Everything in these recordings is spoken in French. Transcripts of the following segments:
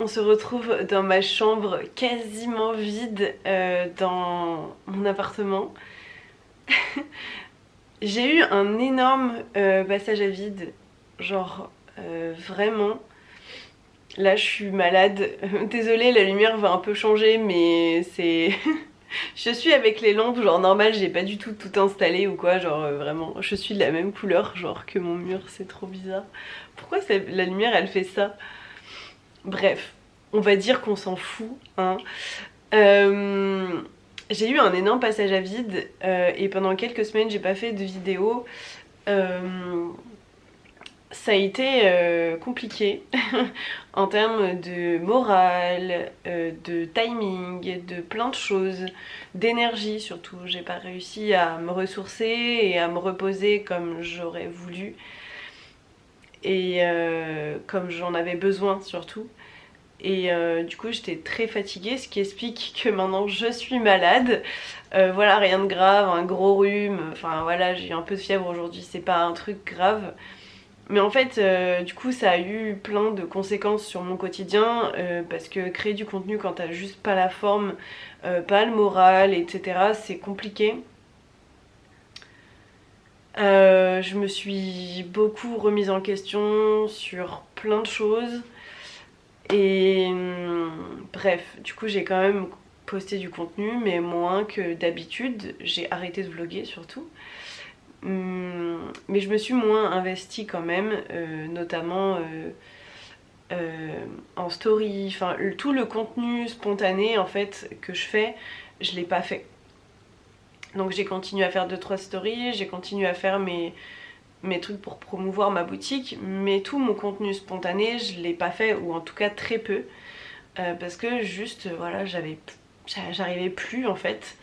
On se retrouve dans ma chambre quasiment vide dans mon appartement. J'ai eu un énorme passage à vide, genre vraiment. Là je suis malade, désolée la lumière va un peu changer mais c'est... Je suis avec les lampes genre normal, j'ai pas du tout installé ou quoi, genre vraiment je suis de la même couleur genre que mon mur, c'est trop bizarre. Pourquoi la lumière elle fait ça? Bref, on va dire qu'on s'en fout, hein. J'ai eu un énorme passage à vide et pendant quelques semaines j'ai pas fait de vidéo. Ça a été compliqué en termes de morale, de timing, de plein de choses, d'énergie surtout. J'ai pas réussi à me ressourcer et à me reposer comme j'aurais voulu et comme j'en avais besoin surtout. Et du coup j'étais très fatiguée, ce qui explique que maintenant je suis malade. Voilà, rien de grave, un gros rhume, enfin voilà, j'ai eu un peu de fièvre aujourd'hui, c'est pas un truc grave. Mais en fait, du coup ça a eu plein de conséquences sur mon quotidien, parce que créer du contenu quand t'as juste pas la forme, pas le moral, etc. c'est compliqué. Je me suis beaucoup remise en question sur plein de choses. Et bref, du coup j'ai quand même posté du contenu mais moins que d'habitude. J'ai arrêté de vlogger surtout. Mais je me suis moins investie quand même, notamment en story. Enfin tout le contenu spontané en fait que je fais, je l'ai pas fait. Donc j'ai continué à faire 2-3 stories, j'ai continué à faire mes trucs pour promouvoir ma boutique, mais tout mon contenu spontané je l'ai pas fait, ou en tout cas très peu, parce que juste voilà j'arrivais plus en fait.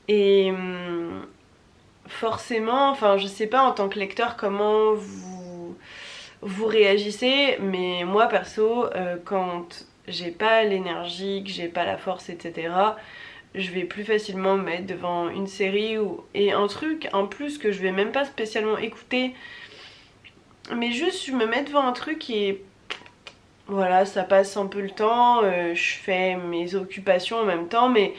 Et forcément, enfin je sais pas en tant que lecteur comment vous réagissez, mais moi perso quand j'ai pas l'énergie, que j'ai pas la force, etc., je vais plus facilement me mettre devant une série et un truc en plus que je vais même pas spécialement écouter, mais juste je me mets devant un truc et voilà, ça passe un peu le temps, je fais mes occupations en même temps, mais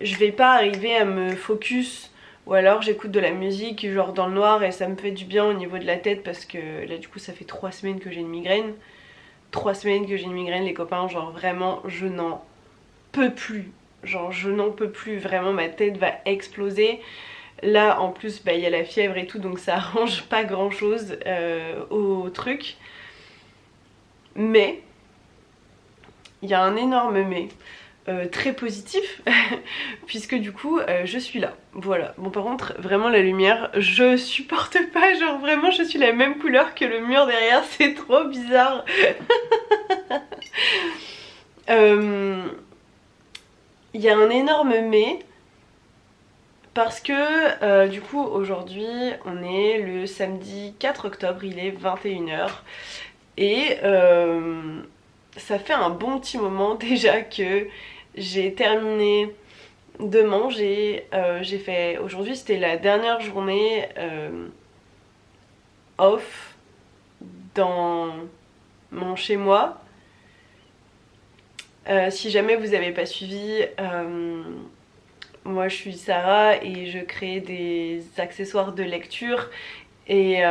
je vais pas arriver à me focus. Ou alors j'écoute de la musique genre dans le noir et ça me fait du bien au niveau de la tête, parce que là du coup ça fait 3 semaines que j'ai une migraine. 3 semaines que j'ai une migraine les copains, genre vraiment je n'en peux plus. Genre je n'en peux plus, vraiment ma tête va exploser. Là en plus bah, y a la fièvre et tout, donc ça arrange pas grand chose au truc. Mais il y a un énorme mais très positif puisque du coup je suis là, voilà. Bon par contre vraiment la lumière je supporte pas, genre vraiment je suis la même couleur que le mur derrière, c'est trop bizarre. Il y a un énorme mais parce que du coup aujourd'hui on est le samedi 4 octobre, il est 21 h et ça fait un bon petit moment déjà que j'ai terminé de manger. J'ai fait... Aujourd'hui c'était la dernière journée off dans mon chez moi. Si jamais vous n'avez pas suivi, moi je suis Sarah et je crée des accessoires de lecture. Et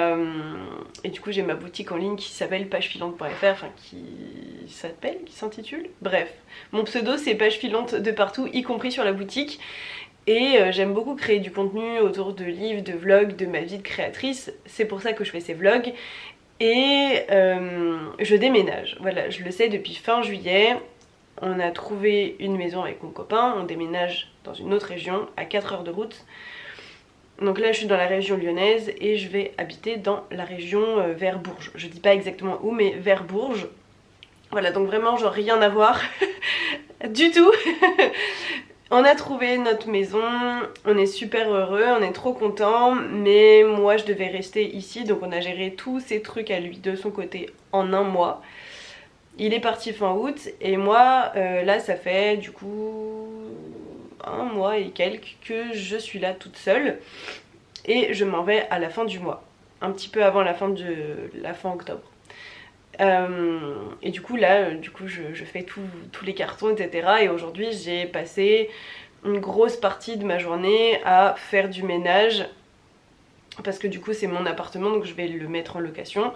du coup j'ai ma boutique en ligne qui s'appelle pagefilante.fr, enfin qui s'intitule, bref. Mon pseudo c'est pagefilante de partout, y compris sur la boutique. Et j'aime beaucoup créer du contenu autour de livres, de vlogs, de ma vie de créatrice. C'est pour ça que je fais ces vlogs. Et je déménage, voilà, je le sais depuis fin juillet. On a trouvé une maison avec mon copain, on déménage dans une autre région à 4 heures de route. Donc là je suis dans la région lyonnaise et je vais habiter dans la région vers Bourges. Je dis pas exactement où mais vers Bourges. Voilà, donc vraiment genre rien à voir du tout. On a trouvé notre maison, on est super heureux, on est trop contents, mais moi je devais rester ici, donc on a géré tous ces trucs à lui de son côté en un mois. Il est parti fin août et moi là ça fait du coup un mois et quelques que je suis là toute seule et je m'en vais à la fin du mois, un petit peu avant la fin octobre. Et du coup là, je fais tous les cartons, etc. Et aujourd'hui j'ai passé une grosse partie de ma journée à faire du ménage, parce que du coup c'est mon appartement, donc je vais le mettre en location.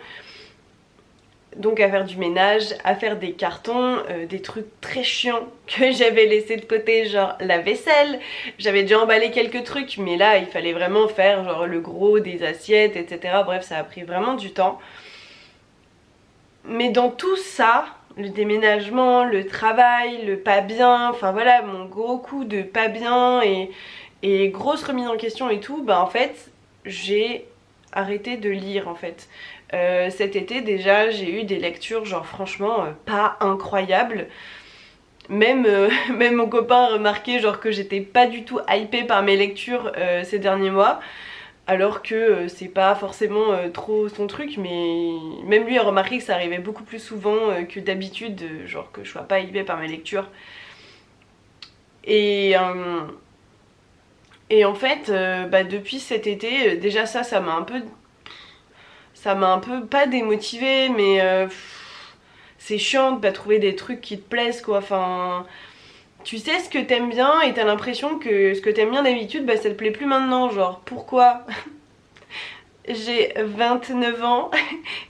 Donc à faire du ménage, à faire des cartons, des trucs très chiants que j'avais laissé de côté, genre la vaisselle. J'avais déjà emballé quelques trucs, mais là il fallait vraiment faire genre le gros des assiettes, etc. Bref, ça a pris vraiment du temps. Mais dans tout ça, le déménagement, le travail, le pas bien, enfin voilà, mon gros coup de pas bien et grosse remise en question et tout, bah en fait, j'ai arrêté de lire en fait. Cet été déjà, j'ai eu des lectures genre franchement pas incroyables. Même, même mon copain a remarqué genre que j'étais pas du tout hypée par mes lectures ces derniers mois. Alors que c'est pas forcément trop son truc, mais même lui a remarqué que ça arrivait beaucoup plus souvent que d'habitude, genre que je sois pas hypée par mes lectures. Et, et en fait, bah, depuis cet été, déjà ça m'a un peu... Ça m'a un peu, pas démotivée, mais c'est chiant de pas trouver des trucs qui te plaisent quoi, enfin... Tu sais ce que t'aimes bien et t'as l'impression que ce que t'aimes bien d'habitude, bah ça te plaît plus maintenant, genre pourquoi? J'ai 29 ans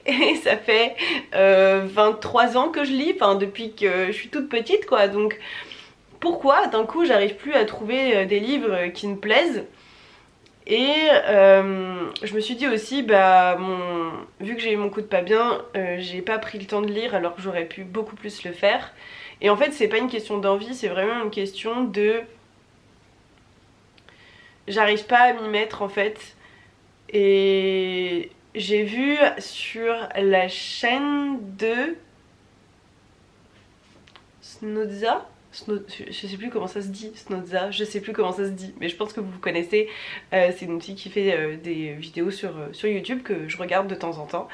et ça fait 23 ans que je lis, enfin depuis que je suis toute petite quoi, donc pourquoi d'un coup j'arrive plus à trouver des livres qui me plaisent? Et je me suis dit aussi, bah vu que j'ai eu mon coup de pas bien, j'ai pas pris le temps de lire alors que j'aurais pu beaucoup plus le faire. Et en fait c'est pas une question d'envie, c'est vraiment une question de... J'arrive pas à m'y mettre en fait. Et j'ai vu sur la chaîne de Snodza, je sais plus comment ça se dit, Snodza, je sais plus comment ça se dit, mais je pense que vous connaissez. C'est une fille qui fait des vidéos sur YouTube que je regarde de temps en temps.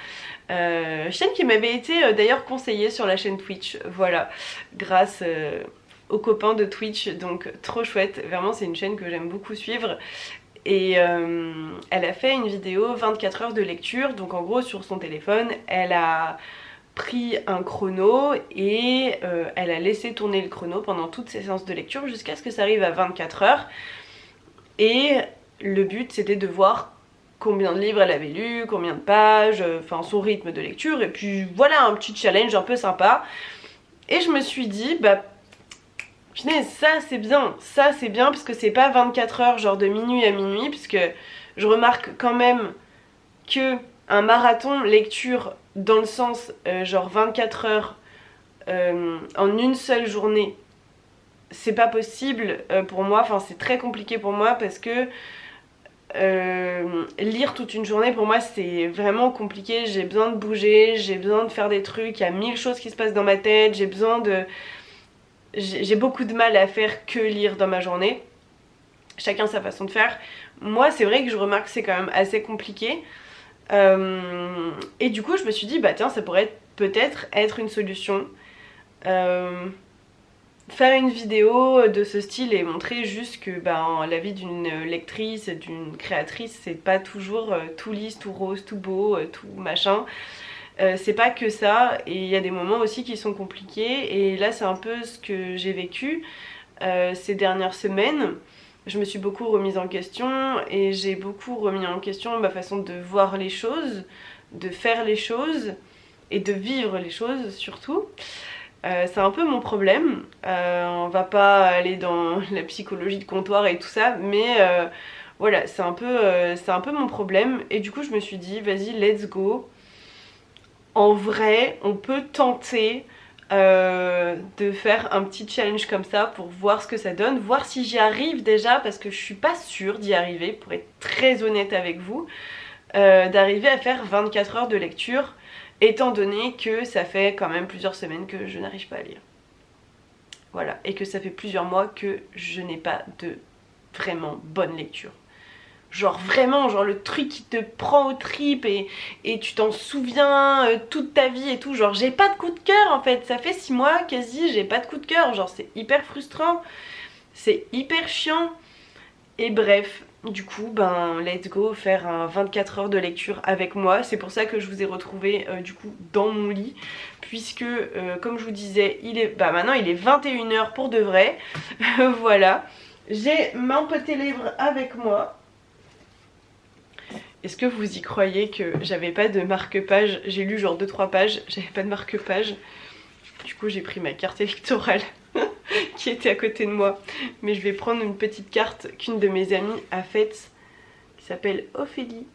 Chaîne qui m'avait été d'ailleurs conseillée sur la chaîne Twitch, voilà, grâce aux copains de Twitch, donc trop chouette, vraiment c'est une chaîne que j'aime beaucoup suivre. Et elle a fait une vidéo 24 heures de lecture, donc en gros sur son téléphone elle a pris un chrono et elle a laissé tourner le chrono pendant toutes ses séances de lecture jusqu'à ce que ça arrive à 24 heures. Et le but c'était de voir combien de livres elle avait lu, combien de pages, enfin son rythme de lecture, et puis voilà, un petit challenge un peu sympa. Et je me suis dit, bah punaise, ça c'est bien parce que c'est pas 24 heures genre de minuit à minuit, puisque je remarque quand même que un marathon lecture dans le sens genre 24 heures en une seule journée, c'est pas possible pour moi, enfin c'est très compliqué pour moi parce que lire toute une journée pour moi c'est vraiment compliqué, j'ai besoin de bouger, j'ai besoin de faire des trucs, il y a 1000 choses qui se passent dans ma tête, j'ai besoin de... J'ai beaucoup de mal à faire que lire dans ma journée. Chacun sa façon de faire. Moi c'est vrai que je remarque que c'est quand même assez compliqué. Et du coup je me suis dit bah tiens ça pourrait peut-être être une solution. Faire une vidéo de ce style et montrer juste que bah, la vie d'une lectrice, d'une créatrice c'est pas toujours tout lisse, tout rose, tout beau, tout machin. C'est pas que ça, et il y a des moments aussi qui sont compliqués, et là c'est un peu ce que j'ai vécu ces dernières semaines. Je me suis beaucoup remise en question et j'ai beaucoup remis en question ma façon de voir les choses, de faire les choses et de vivre les choses surtout. C'est un peu mon problème, on va pas aller dans la psychologie de comptoir et tout ça, mais voilà, c'est un peu mon problème, et du coup je me suis dit vas-y let's go. En vrai, on peut tenter de faire un petit challenge comme ça pour voir ce que ça donne, voir si j'y arrive déjà, parce que je suis pas sûre d'y arriver, pour être très honnête avec vous, d'arriver à faire 24 heures de lecture, étant donné que ça fait quand même plusieurs semaines que je n'arrive pas à lire. Voilà, et que ça fait plusieurs mois que je n'ai pas de vraiment bonne lecture. Genre vraiment, genre le truc qui te prend aux tripes et tu t'en souviens toute ta vie et tout. Genre j'ai pas de coup de cœur en fait, ça fait 6 mois quasi, j'ai pas de coup de cœur. Genre c'est hyper frustrant, c'est hyper chiant. Et bref, du coup ben let's go faire un 24 heures de lecture avec moi. C'est pour ça que je vous ai retrouvé du coup dans mon lit, puisque comme je vous disais maintenant il est 21 h pour de vrai. Voilà, j'ai mon petit livre avec moi. Est-ce que vous y croyez que j'avais pas de marque-page? J'ai lu genre 2-3 pages, j'avais pas de marque-page. Du coup j'ai pris ma carte électorale qui était à côté de moi. Mais je vais prendre une petite carte qu'une de mes amies a faite, qui s'appelle Ophélie.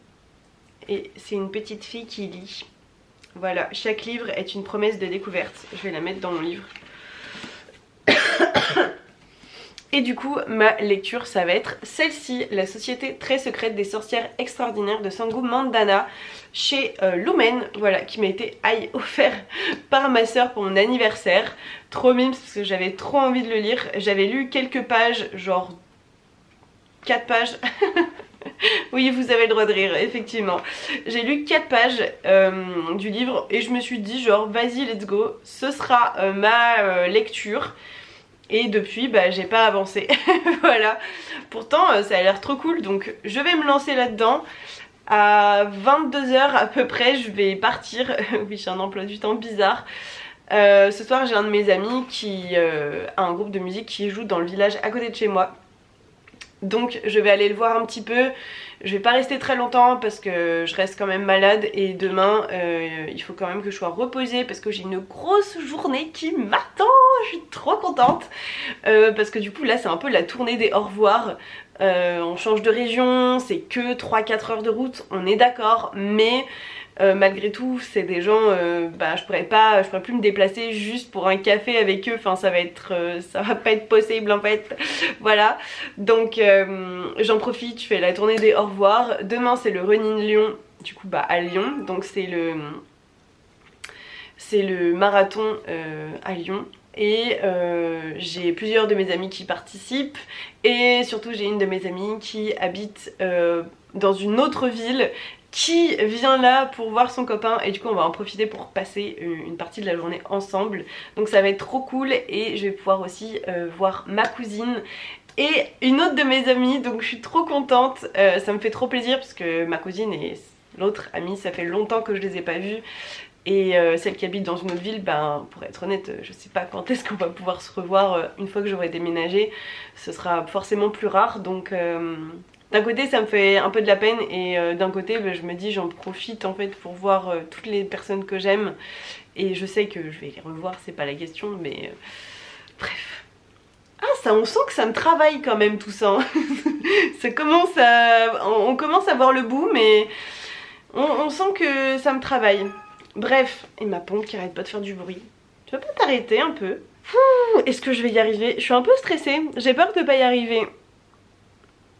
Et c'est une petite fille qui lit. Voilà, chaque livre est une promesse de découverte. Je vais la mettre dans mon livre. Et du coup, ma lecture, ça va être celle-ci, La Société très secrète des sorcières extraordinaires de Sangu Mandana, chez Lumen, voilà, qui m'a été offert par ma soeur pour mon anniversaire. Trop mimes, parce que j'avais trop envie de le lire. J'avais lu quelques pages, genre 4 pages. Oui, vous avez le droit de rire, effectivement. J'ai lu 4 pages du livre et je me suis dit genre, vas-y, let's go, ce sera ma lecture. Et depuis bah j'ai pas avancé. Voilà, pourtant ça a l'air trop cool, donc je vais me lancer là-dedans. À 22 h à peu près je vais partir. Oui, j'ai un emploi du temps bizarre. Ce soir j'ai un de mes amis qui a un groupe de musique qui joue dans le village à côté de chez moi. Donc je vais aller le voir un petit peu. Je vais pas rester très longtemps parce que je reste quand même malade et demain il faut quand même que je sois reposée parce que j'ai une grosse journée qui m'attend. Je suis trop contente parce que du coup là c'est un peu la tournée des au revoir. On change de région, c'est que 3-4 heures de route, on est d'accord, mais malgré tout c'est des gens, bah je pourrais plus me déplacer juste pour un café avec eux, enfin ça va pas être possible en fait. Voilà, donc j'en profite, je fais la tournée des au revoir. Demain c'est le Running Lyon, du coup bah à Lyon, donc c'est le marathon à Lyon. Et j'ai plusieurs de mes amis qui participent et surtout j'ai une de mes amies qui habite dans une autre ville qui vient là pour voir son copain et du coup on va en profiter pour passer une partie de la journée ensemble. Donc ça va être trop cool et je vais pouvoir aussi voir ma cousine et une autre de mes amies, donc je suis trop contente. Ça me fait trop plaisir parce que ma cousine et l'autre amie ça fait longtemps que je les ai pas vues. Et celle qui habite dans une autre ville, ben pour être honnête, je sais pas quand est-ce qu'on va pouvoir se revoir une fois que j'aurai déménagé. Ce sera forcément plus rare, donc d'un côté ça me fait un peu de la peine et d'un côté ben, je me dis j'en profite en fait pour voir toutes les personnes que j'aime. Et je sais que je vais les revoir, c'est pas la question, mais bref. Ah ça, on sent que ça me travaille quand même tout ça. Ça commence à... on commence à voir le bout, mais on sent que ça me travaille. Bref, et ma pompe qui arrête pas de faire du bruit. Tu vas pas t'arrêter un peu? Est-ce que je vais y arriver? Je suis un peu stressée, j'ai peur de pas y arriver.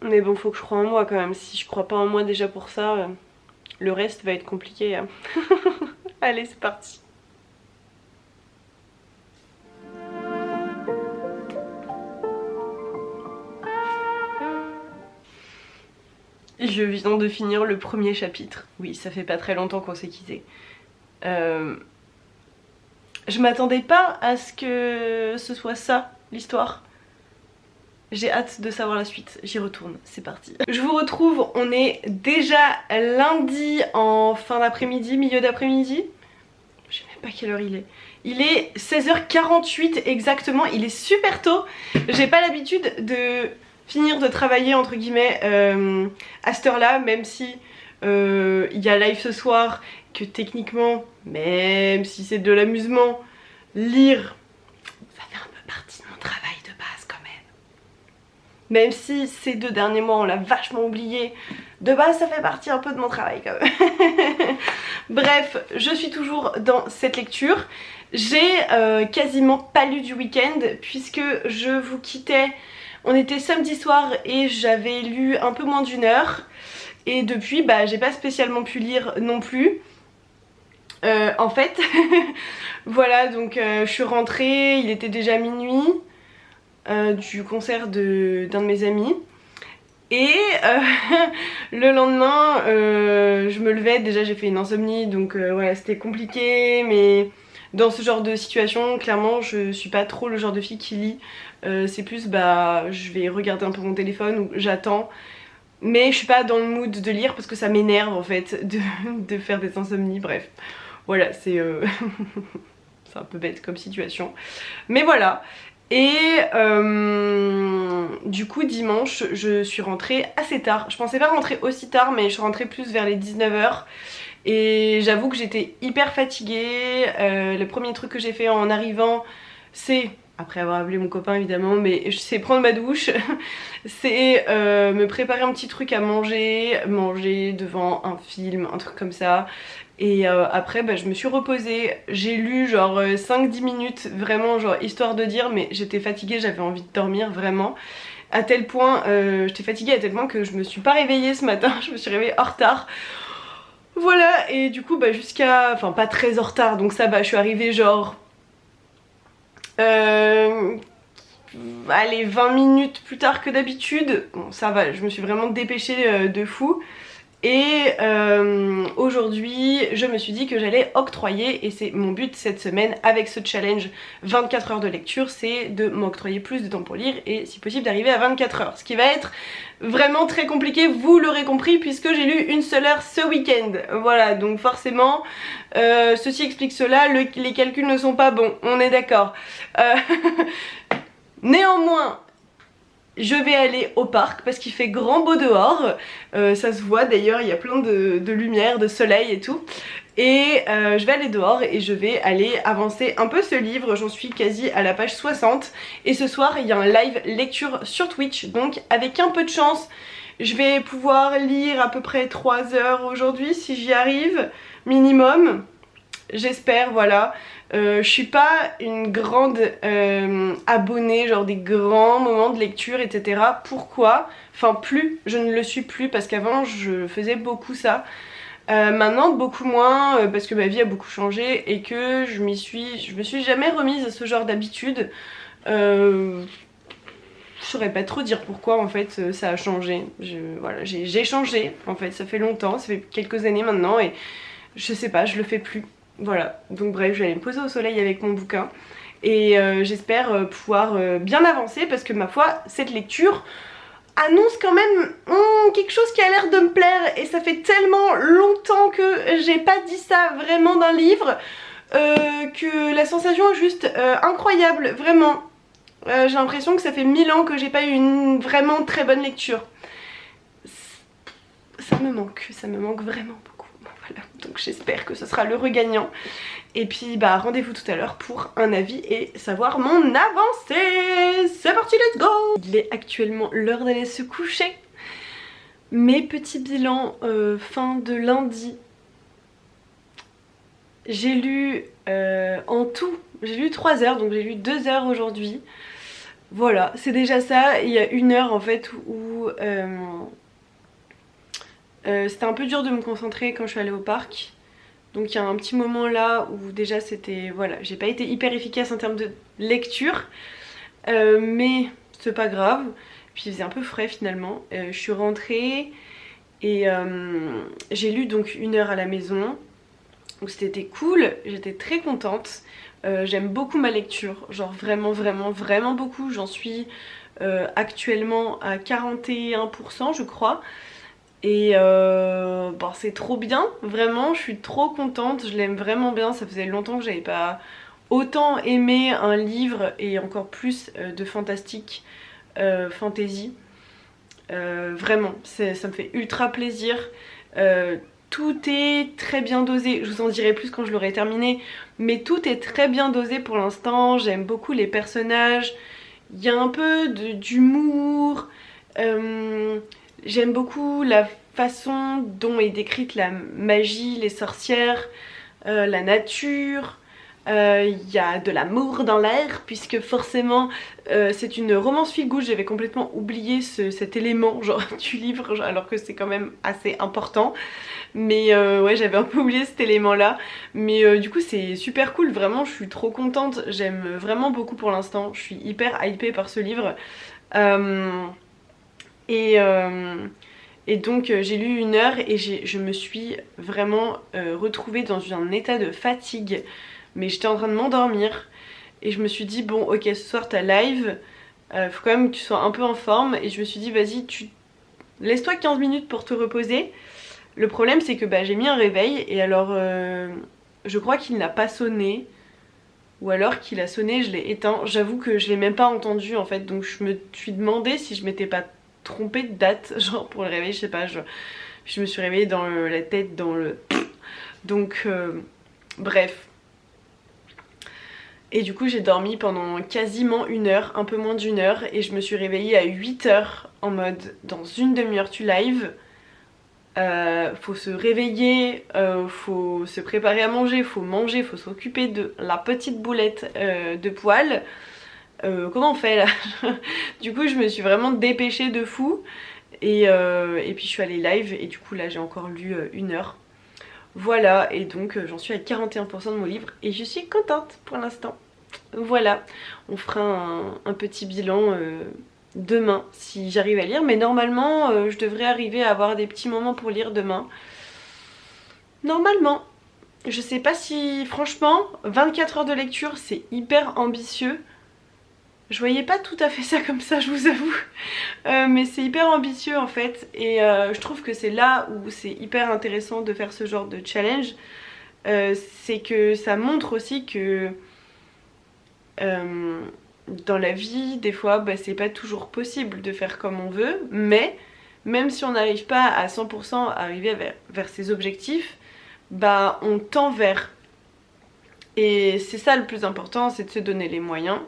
Mais bon, faut que je croie en moi quand même. Si je crois pas en moi déjà pour ça, le reste va être compliqué. Hein. Allez, c'est parti. Je viens de finir le premier chapitre. Oui, ça fait pas très longtemps qu'on s'est quittés. Je m'attendais pas à ce que ce soit ça, l'histoire. J'ai hâte de savoir la suite, j'y retourne, c'est parti. Je vous retrouve, on est déjà lundi en fin d'après-midi, milieu d'après-midi. Je sais même pas quelle heure il est. Il est 16h48 exactement, il est super tôt. J'ai pas l'habitude de finir de travailler entre guillemets à cette heure là, même si il y a live ce soir, que techniquement, même si c'est de l'amusement, lire, ça fait un peu partie de mon travail de base quand même. Même si ces 2 derniers mois on l'a vachement oublié, de base ça fait partie un peu de mon travail quand même. Bref, je suis toujours dans cette lecture. J'ai quasiment pas lu du week-end puisque je vous quittais, on était samedi soir et j'avais lu un peu moins d'1 heure. Et depuis bah j'ai pas spécialement pu lire non plus. En fait voilà, donc je suis rentrée, il était déjà minuit du concert d'un de mes amis. Et le lendemain je me levais, déjà j'ai fait une insomnie donc voilà c'était compliqué, mais dans ce genre de situation clairement je suis pas trop le genre de fille qui lit. C'est plus bah je vais regarder un peu mon téléphone ou j'attends. Mais je suis pas dans le mood de lire parce que ça m'énerve en fait de faire des insomnies, bref. Voilà, c'est c'est un peu bête comme situation. Mais voilà. Et du coup dimanche je suis rentrée assez tard. Je pensais pas rentrer aussi tard mais je suis rentrée plus vers les 19h. Et j'avoue que j'étais hyper fatiguée. Le premier truc que j'ai fait en arrivant c'est, après avoir appelé mon copain évidemment, mais c'est prendre ma douche. C'est me préparer un petit truc à manger devant un film, un truc comme ça. Et après bah, je me suis reposée, j'ai lu genre 5-10 minutes vraiment genre histoire de dire, mais j'étais fatiguée, j'avais envie de dormir vraiment. À tel point, j'étais fatiguée à tel point que je me suis pas réveillée ce matin, je me suis réveillée en retard. Voilà, et du coup bah jusqu'à, enfin pas très en retard, donc ça va, je suis arrivée genre allez 20 minutes plus tard que d'habitude. Bon ça va, je me suis vraiment dépêchée de fou. Et aujourd'hui je me suis dit que j'allais octroyer, et c'est mon but cette semaine avec ce challenge 24 heures de lecture, c'est de m'octroyer plus de temps pour lire et si possible d'arriver à 24 heures. Ce qui va être vraiment très compliqué, vous l'aurez compris, puisque j'ai lu une seule heure ce week-end. Voilà, donc forcément ceci explique cela, les calculs ne sont pas bons, on est d'accord. Néanmoins je vais aller au parc parce qu'il fait grand beau dehors, ça se voit d'ailleurs, il y a plein de lumière, de soleil et tout. Et je vais aller dehors et je vais aller avancer un peu ce livre, j'en suis quasi à la page 60. Et ce soir il y a un live lecture sur Twitch, donc avec un peu de chance je vais pouvoir lire à peu près 3 heures aujourd'hui si j'y arrive, minimum. J'espère, voilà. Je suis pas une grande abonnée, genre des grands moments de lecture, etc. Pourquoi? Enfin plus, je ne le suis plus parce qu'avant je faisais beaucoup ça. Maintenant beaucoup moins parce que ma vie a beaucoup changé et que je me suis jamais remise à ce genre d'habitude. Je saurais pas trop dire pourquoi en fait ça a changé. Voilà, j'ai changé en fait, ça fait longtemps, ça fait quelques années maintenant et je sais pas, je le fais plus. Voilà, donc bref, je vais aller me poser au soleil avec mon bouquin et j'espère pouvoir bien avancer parce que ma foi, cette lecture annonce quand même quelque chose qui a l'air de me plaire et ça fait tellement longtemps que j'ai pas dit ça vraiment d'un livre que la sensation est juste incroyable, vraiment. J'ai l'impression que ça fait 1000 ans que j'ai pas eu une vraiment très bonne lecture. Ça me manque vraiment beaucoup. Voilà, donc j'espère que ce sera le regagnant. Et puis bah rendez-vous tout à l'heure pour un avis et savoir mon avancée. C'est parti, let's go! Il est actuellement l'heure d'aller se coucher. Mes petits bilans fin de lundi. J'ai lu en tout, j'ai lu 3 heures, donc j'ai lu 2 heures aujourd'hui. Voilà, c'est déjà ça. Il y a 1 heure en fait où c'était un peu dur de me concentrer quand je suis allée au parc. Donc il y a un petit moment là où déjà c'était, voilà, j'ai pas été hyper efficace en termes de lecture, mais c'est pas grave. Puis il faisait un peu frais finalement. Je suis rentrée et j'ai lu donc 1 heure à la maison. Donc c'était cool, j'étais très contente. J'aime beaucoup ma lecture, genre vraiment beaucoup. J'en suis actuellement à 41% je crois. Et bon, c'est trop bien, vraiment, je suis trop contente, je l'aime vraiment bien. Ça faisait longtemps que j'avais pas autant aimé un livre et encore plus de fantastique, fantasy. Vraiment, ça me fait ultra plaisir. Tout est très bien dosé, je vous en dirai plus quand je l'aurai terminé, mais tout est très bien dosé pour l'instant. J'aime beaucoup les personnages, il y a un peu d'humour. J'aime beaucoup la façon dont est décrite la magie, les sorcières, la nature. Il y a de l'amour dans l'air puisque forcément c'est une romance feel good. J'avais complètement oublié cet élément genre du livre, genre, alors que c'est quand même assez important. Mais ouais, j'avais un peu oublié cet élément là. Mais du coup c'est super cool, vraiment je suis trop contente. J'aime vraiment beaucoup pour l'instant, je suis hyper hypée par ce livre. Et donc j'ai lu 1 heure et je me suis vraiment retrouvée dans un état de fatigue. Mais j'étais en train de m'endormir et je me suis dit bon ok, ce soir t'as live, faut quand même que tu sois un peu en forme. Et je me suis dit vas-y, laisse-toi 15 minutes pour te reposer. Le problème c'est que bah, j'ai mis un réveil et alors je crois qu'il n'a pas sonné. Ou alors qu'il a sonné, je l'ai éteint. J'avoue que je l'ai même pas entendu en fait. Donc je me suis demandé si je m'étais pas trompée de date, genre pour le réveil, je sais pas. Je me suis réveillée dans la tête, dans le... Donc bref. Et du coup j'ai dormi pendant quasiment 1 heure, un peu moins d'1 heure. Et je me suis réveillée à 8 heures en mode dans une demi-heure tu live. Faut se réveiller, faut se préparer à manger, faut s'occuper de la petite boulette de poils. Comment on fait là? Du coup je me suis vraiment dépêchée de fou et puis je suis allée live et du coup là j'ai encore lu 1 heure. Voilà, et donc j'en suis à 41% de mon livre et je suis contente pour l'instant. Voilà, on fera un petit bilan demain si j'arrive à lire, mais normalement je devrais arriver à avoir des petits moments pour lire demain. Normalement. Je sais pas si, franchement, 24 heures de lecture c'est hyper ambitieux. Je voyais pas tout à fait ça comme ça, je vous avoue. Mais c'est hyper ambitieux en fait. Et je trouve que c'est là où c'est hyper intéressant de faire ce genre de challenge. C'est que ça montre aussi que dans la vie, des fois, bah, c'est pas toujours possible de faire comme on veut. Mais même si on n'arrive pas à 100% à arriver vers ses objectifs, bah on tend vers. Et c'est ça le plus important, c'est de se donner les moyens.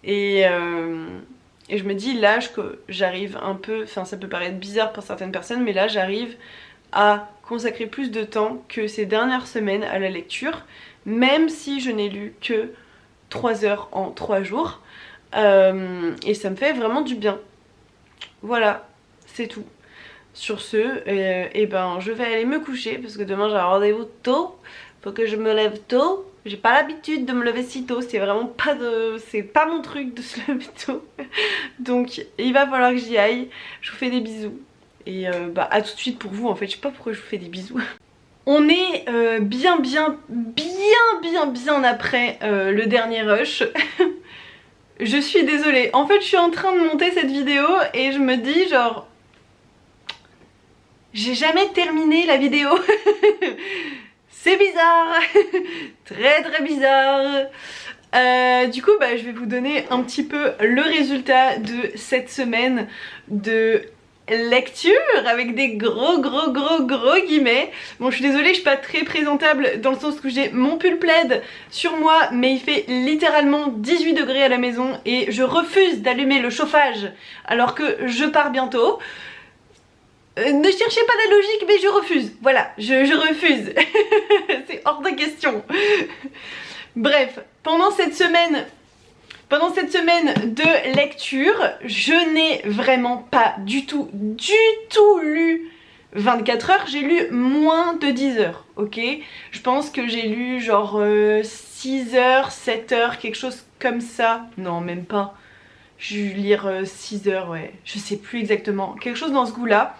Et je me dis là que j'arrive un peu, enfin ça peut paraître bizarre pour certaines personnes, mais là j'arrive à consacrer plus de temps que ces dernières semaines à la lecture, même si je n'ai lu que 3 heures en 3 jours. Et ça me fait vraiment du bien. Voilà, c'est tout. Sur ce, et ben je vais aller me coucher parce que demain j'ai un rendez-vous tôt. Faut que je me lève tôt. J'ai pas l'habitude de me lever si tôt, c'est vraiment pas c'est pas mon truc de se lever tôt. Donc il va falloir que j'y aille. Je vous fais des bisous. Et bah à tout de suite pour vous en fait, je sais pas pourquoi je vous fais des bisous. On est bien après le dernier rush. Je suis désolée, en fait je suis en train de monter cette vidéo et je me dis genre... J'ai jamais terminé la vidéo. C'est bizarre. Très bizarre. Du coup bah, je vais vous donner un petit peu le résultat de cette semaine de lecture avec des gros guillemets. Bon je suis désolée, je suis pas très présentable dans le sens que j'ai mon pull plaid sur moi, mais il fait littéralement 18 degrés à la maison et je refuse d'allumer le chauffage alors que je pars bientôt. Ne cherchez pas la logique, mais je refuse. Voilà, je refuse. C'est hors de question. Bref, pendant cette semaine de lecture, je n'ai vraiment pas du tout lu 24 heures. J'ai lu moins de 10 heures, ok? Je pense que j'ai lu genre 6 heures, 7 heures, quelque chose comme ça. Non, même pas. Je vais lire 6 heures, ouais. Je sais plus exactement. Quelque chose dans ce goût-là.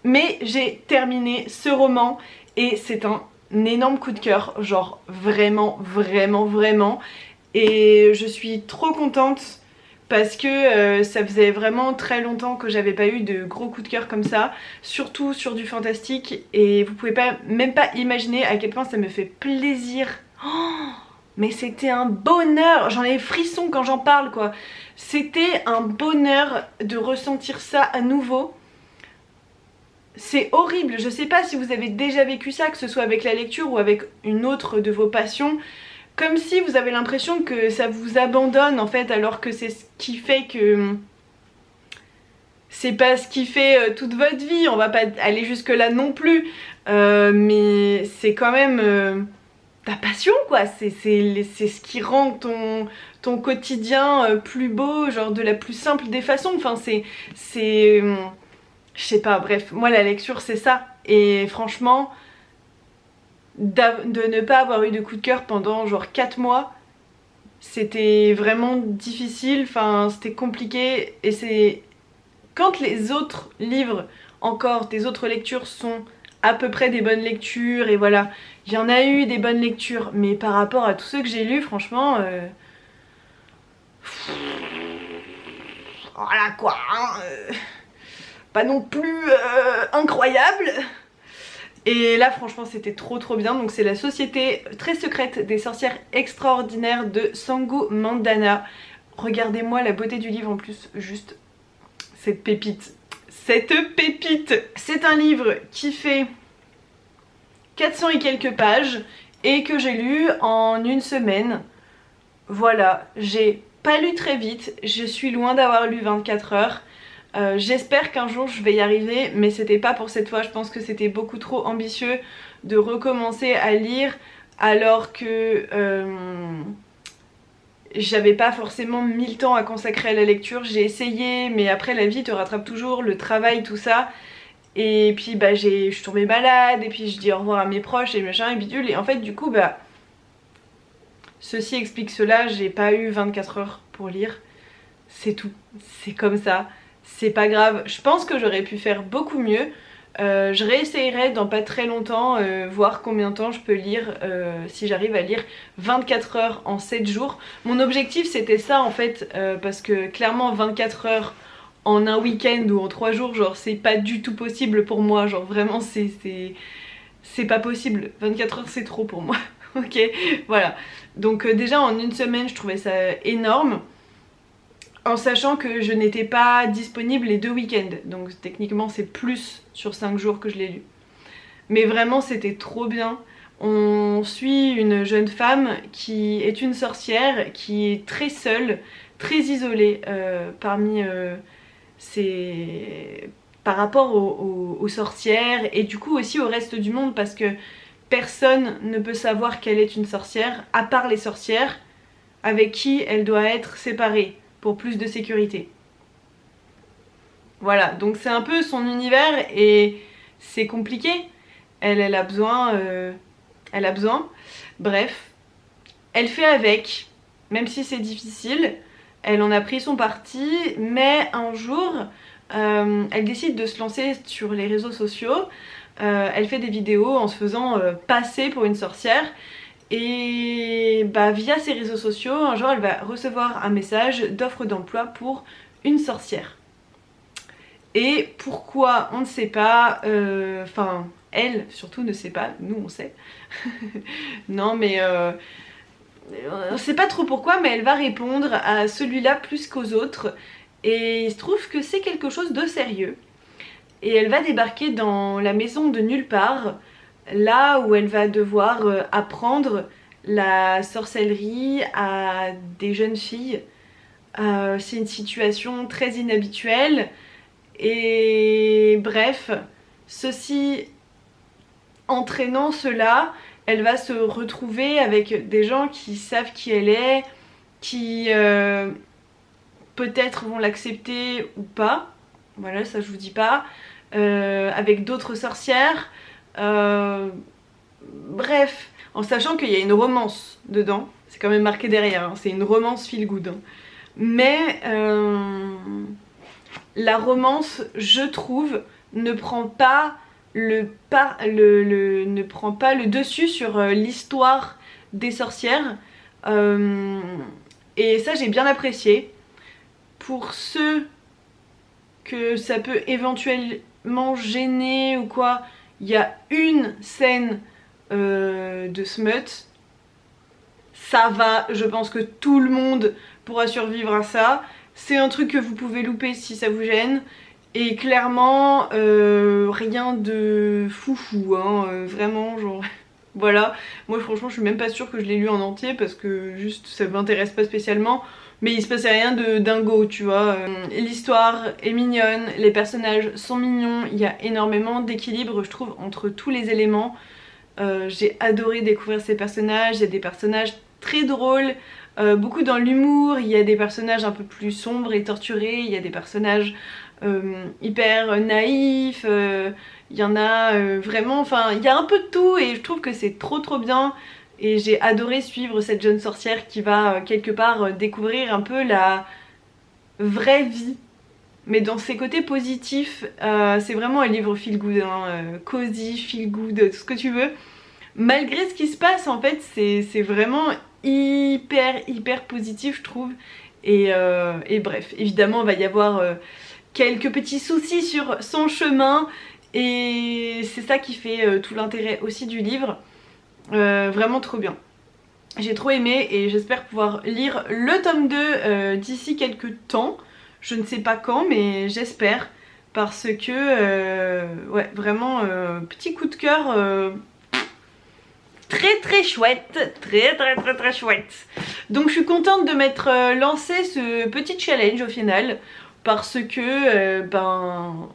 Mais j'ai terminé ce roman et c'est un énorme coup de cœur, genre vraiment. Et je suis trop contente parce que ça faisait vraiment très longtemps que j'avais pas eu de gros coups de cœur comme ça, surtout sur du fantastique, et vous pouvez même pas imaginer à quel point ça me fait plaisir. Oh, mais c'était un bonheur, j'en ai frisson quand j'en parle quoi. C'était un bonheur de ressentir ça à nouveau. C'est horrible, je sais pas si vous avez déjà vécu ça, que ce soit avec la lecture ou avec une autre de vos passions, comme si vous avez l'impression que ça vous abandonne en fait, alors que c'est ce qui fait que... C'est pas ce qui fait toute votre vie, on va pas aller jusque là non plus, mais c'est quand même ta passion quoi, c'est ce qui rend ton quotidien plus beau, genre de la plus simple des façons, enfin c'est je sais pas, bref, moi la lecture c'est ça. Et franchement, de ne pas avoir eu de coup de cœur pendant genre 4 mois, c'était vraiment difficile, enfin c'était compliqué. Et c'est quand les autres livres, encore des autres lectures sont à peu près des bonnes lectures, et voilà, il y en a eu des bonnes lectures, mais par rapport à tous ceux que j'ai lus, franchement... Voilà quoi, hein, pas non plus incroyable. Et là franchement c'était trop bien. Donc c'est la société très secrète des sorcières extraordinaires de Sangu Mandana. Regardez-moi la beauté du livre en plus, juste cette pépite. Cette pépite. C'est un livre qui fait 400 et quelques pages et que j'ai lu en une semaine. Voilà, j'ai pas lu très vite, je suis loin d'avoir lu 24 heures. J'espère qu'un jour je vais y arriver, mais c'était pas pour cette fois. Je pense que c'était beaucoup trop ambitieux de recommencer à lire alors que j'avais pas forcément 1000 temps à consacrer à la lecture. J'ai essayé, mais après la vie te rattrape toujours, le travail, tout ça. Et puis bah je suis tombée malade, et puis je dis au revoir à mes proches et machin et bidule. Et en fait du coup bah ceci explique cela, j'ai pas eu 24 heures pour lire. C'est tout, c'est comme ça. C'est pas grave, je pense que j'aurais pu faire beaucoup mieux. Je réessayerai dans pas très longtemps, voir combien de temps je peux lire, si j'arrive à lire 24 heures en 7 jours. Mon objectif c'était ça en fait, parce que clairement 24 heures en un week-end ou en 3 jours, genre c'est pas du tout possible pour moi, genre vraiment c'est pas possible. 24 heures c'est trop pour moi. Ok, voilà. Donc déjà en une semaine je trouvais ça énorme. En sachant que je n'étais pas disponible les 2 week-ends. Donc techniquement c'est plus sur 5 jours que je l'ai lu. Mais vraiment c'était trop bien. On suit une jeune femme qui est une sorcière, qui est très seule, très isolée parmi par rapport aux sorcières et du coup aussi au reste du monde, parce que personne ne peut savoir qu'elle est une sorcière à part les sorcières avec qui elle doit être séparée pour plus de sécurité. Voilà, donc c'est un peu son univers et c'est compliqué. Elle a besoin, bref, elle fait avec, même si c'est difficile. Elle en a pris son parti, mais un jour, elle décide de se lancer sur les réseaux sociaux. Elle fait des vidéos en se faisant passer pour une sorcière. Et bah, via ses réseaux sociaux, un jour elle va recevoir un message d'offre d'emploi pour une sorcière. Et pourquoi on ne sait pas, enfin elle surtout ne sait pas, nous on sait. Non mais on sait pas trop pourquoi, mais elle va répondre à celui-là plus qu'aux autres. Et il se trouve que c'est quelque chose de sérieux. Et elle va débarquer dans la maison de nulle part, là où elle va devoir apprendre la sorcellerie à des jeunes filles. C'est une situation très inhabituelle et bref, ceci entraînant cela, elle va se retrouver avec des gens qui savent qui elle est, qui peut-être vont l'accepter ou pas, voilà, ça je vous dis pas, avec d'autres sorcières. Bref, en sachant qu'il y a une romance dedans, c'est quand même marqué derrière, hein, c'est une romance feel good. Hein. Mais la romance, je trouve, ne prend pas le dessus sur l'histoire des sorcières. Et ça j'ai bien apprécié. Pour ceux que ça peut éventuellement gêner ou quoi, il y a une scène de smut. Ça va, je pense que tout le monde pourra survivre à ça. C'est un truc que vous pouvez louper si ça vous gêne. Et clairement, rien de foufou, hein, vraiment, genre... Voilà, moi franchement je suis même pas sûre que je l'ai lu en entier parce que juste ça m'intéresse pas spécialement. Mais il se passait rien de dingo, tu vois. L'histoire est mignonne, les personnages sont mignons, il y a énormément d'équilibre je trouve entre tous les éléments. J'ai adoré découvrir ces personnages, il y a des personnages très drôles, beaucoup dans l'humour, il y a des personnages un peu plus sombres et torturés, il y a des personnages hyper naïfs, il y en a vraiment, enfin il y a un peu de tout et je trouve que c'est trop bien. Et j'ai adoré suivre cette jeune sorcière qui va quelque part découvrir un peu la vraie vie. Mais dans ses côtés positifs, c'est vraiment un livre feel good, hein, cosy, feel good, tout ce que tu veux. Malgré ce qui se passe en fait, c'est vraiment hyper positif je trouve. Et bref, évidemment il va y avoir quelques petits soucis sur son chemin et c'est ça qui fait tout l'intérêt aussi du livre. Vraiment trop bien. J'ai trop aimé et j'espère pouvoir lire le tome 2 d'ici quelques temps. Je ne sais pas quand mais j'espère parce que ouais vraiment petit coup de cœur très chouette, très chouette. Donc je suis contente de m'être lancé ce petit challenge au final parce que ben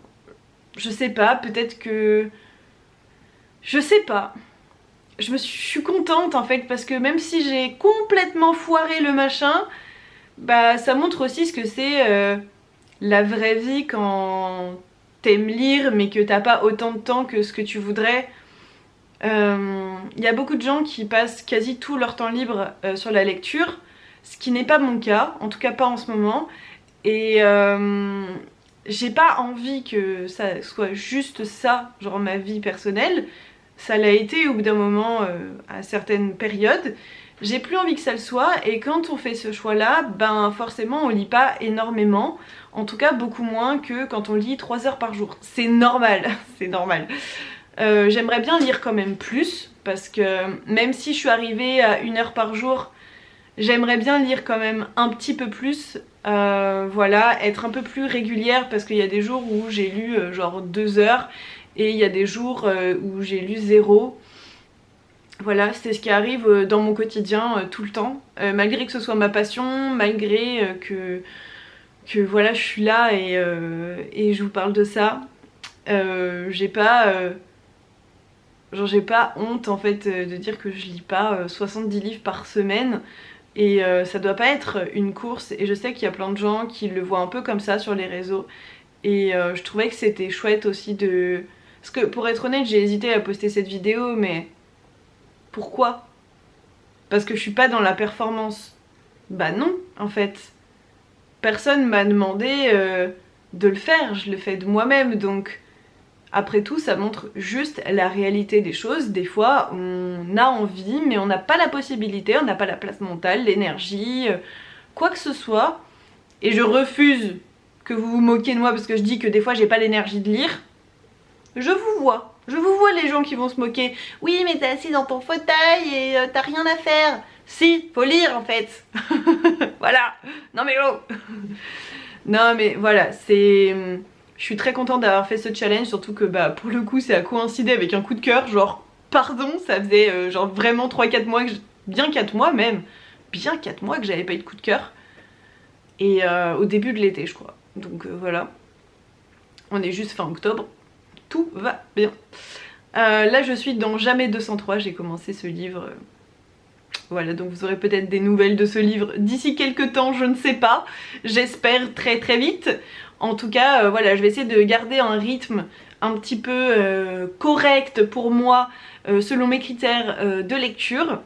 je sais pas, peut-être que je sais pas. Je suis contente en fait parce que même si j'ai complètement foiré le machin, bah ça montre aussi ce que c'est la vraie vie quand t'aimes lire mais que t'as pas autant de temps que ce que tu voudrais. Y a beaucoup de gens qui passent quasi tout leur temps libre sur la lecture, ce qui n'est pas mon cas, en tout cas pas en ce moment. Et j'ai pas envie que ça soit juste ça, genre ma vie personnelle. Ça l'a été au bout d'un moment à certaines périodes. J'ai plus envie que ça le soit et quand on fait ce choix là, ben forcément on lit pas énormément. En tout cas beaucoup moins que quand on lit 3 heures par jour. C'est normal, c'est normal. J'aimerais bien lire quand même plus parce que même si je suis arrivée à 1 heure par jour, j'aimerais bien lire quand même un petit peu plus. Voilà, être un peu plus régulière parce qu'il y a des jours où j'ai lu genre 2 heures et il y a des jours où j'ai lu 0. Voilà, c'est ce qui arrive dans mon quotidien tout le temps. Malgré que ce soit ma passion, malgré que voilà je suis là et je vous parle de ça. J'ai pas honte en fait de dire que je lis pas 70 livres par semaine. Et ça doit pas être une course et je sais qu'il y a plein de gens qui le voient un peu comme ça sur les réseaux. Et je trouvais que c'était chouette aussi de... Parce que pour être honnête j'ai hésité à poster cette vidéo mais... Pourquoi? Parce que je suis pas dans la performance. Bah non en fait. Personne m'a demandé de le faire, je le fais de moi-même donc... Après tout, ça montre juste la réalité des choses. Des fois, on a envie, mais on n'a pas la possibilité, on n'a pas la place mentale, l'énergie, quoi que ce soit. Et je refuse que vous vous moquiez de moi parce que je dis que des fois, j'ai pas l'énergie de lire. Je vous vois les gens qui vont se moquer. Oui, mais t'es assis dans ton fauteuil et t'as rien à faire. Si, faut lire en fait. Voilà. Non mais oh. Non mais voilà, c'est... Je suis très contente d'avoir fait ce challenge, surtout que bah pour le coup ça a coïncidé avec un coup de cœur, genre pardon, ça faisait genre vraiment 3-4 mois, bien 4 mois même, bien 4 mois que j'avais pas eu de coup de cœur. Et au début de l'été je crois, donc voilà. On est juste fin octobre, tout va bien. Là je suis dans Jamais 203, j'ai commencé ce livre... Voilà, donc vous aurez peut-être des nouvelles de ce livre d'ici quelques temps, je ne sais pas. J'espère très vite. En tout cas, voilà, je vais essayer de garder un rythme un petit peu correct pour moi, selon mes critères de lecture.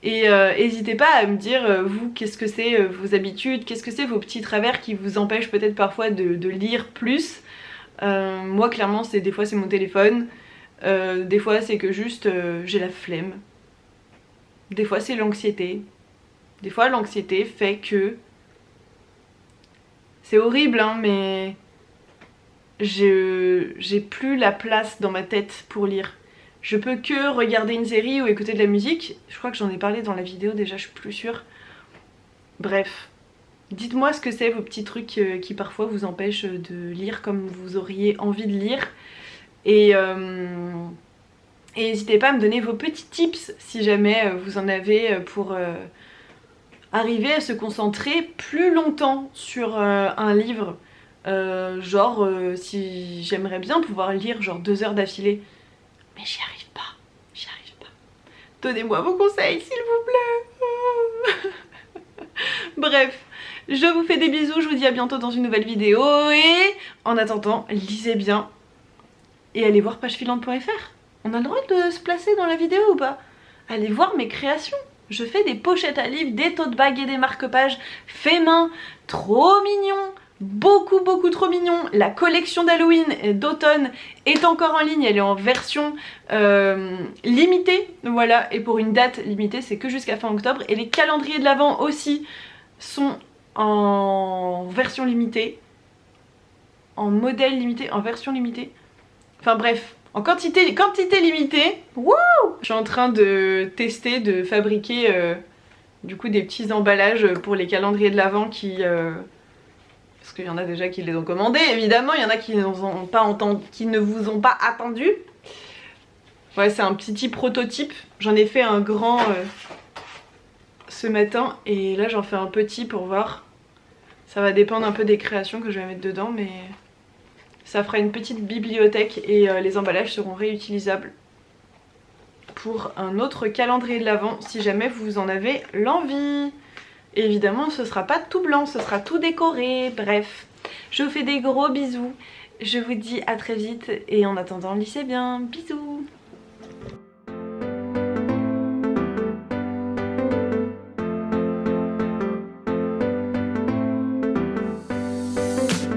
Et n'hésitez pas à me dire, vous, qu'est-ce que c'est vos habitudes, qu'est-ce que c'est vos petits travers qui vous empêchent peut-être parfois de lire plus. Moi, clairement, des fois c'est mon téléphone, des fois c'est que juste j'ai la flemme. Des fois c'est l'anxiété. Des fois l'anxiété fait que... C'est horrible hein mais... J'ai plus la place dans ma tête pour lire. Je peux que regarder une série ou écouter de la musique. Je crois que j'en ai parlé dans la vidéo déjà, je suis plus sûre. Bref. Dites-moi ce que c'est vos petits trucs qui parfois vous empêchent de lire comme vous auriez envie de lire. Et n'hésitez pas à me donner vos petits tips si jamais vous en avez pour arriver à se concentrer plus longtemps sur un livre. Genre si j'aimerais bien pouvoir lire genre 2 heures d'affilée. Mais j'y arrive pas, j'y arrive pas. Donnez-moi vos conseils s'il vous plaît. Bref, je vous fais des bisous, je vous dis à bientôt dans une nouvelle vidéo. Et en attendant, lisez bien. Et allez voir pagefilante.fr. On a le droit de se placer dans la vidéo ou pas? Allez voir mes créations. Je fais des pochettes à livres, des tote bags et des marque-pages fait main. Trop mignon. Beaucoup trop mignon. La collection d'Halloween d'automne est encore en ligne. Elle est en version limitée. Voilà. Et pour une date limitée, c'est que jusqu'à fin octobre. Et les calendriers de l'Avent aussi sont en version limitée. en modèle limité, en version limitée. Enfin bref, en quantité limitée. Wouh! Je suis en train de tester, de fabriquer du coup des petits emballages pour les calendriers de l'Avent qui... parce qu'il y en a déjà qui les ont commandés, évidemment, il y en a qui ne vous ont pas attendu. Ouais, c'est un petit prototype. J'en ai fait un grand ce matin et là j'en fais un petit pour voir. Ça va dépendre un peu des créations que je vais mettre dedans, mais ça fera une petite bibliothèque et les emballages seront réutilisables pour un autre calendrier de l'Avent si jamais vous en avez l'envie. Et évidemment ce sera pas tout blanc, ce sera tout décoré. Bref, je vous fais des gros bisous. Je vous dis à très vite et en attendant, lissez bien. Bisous.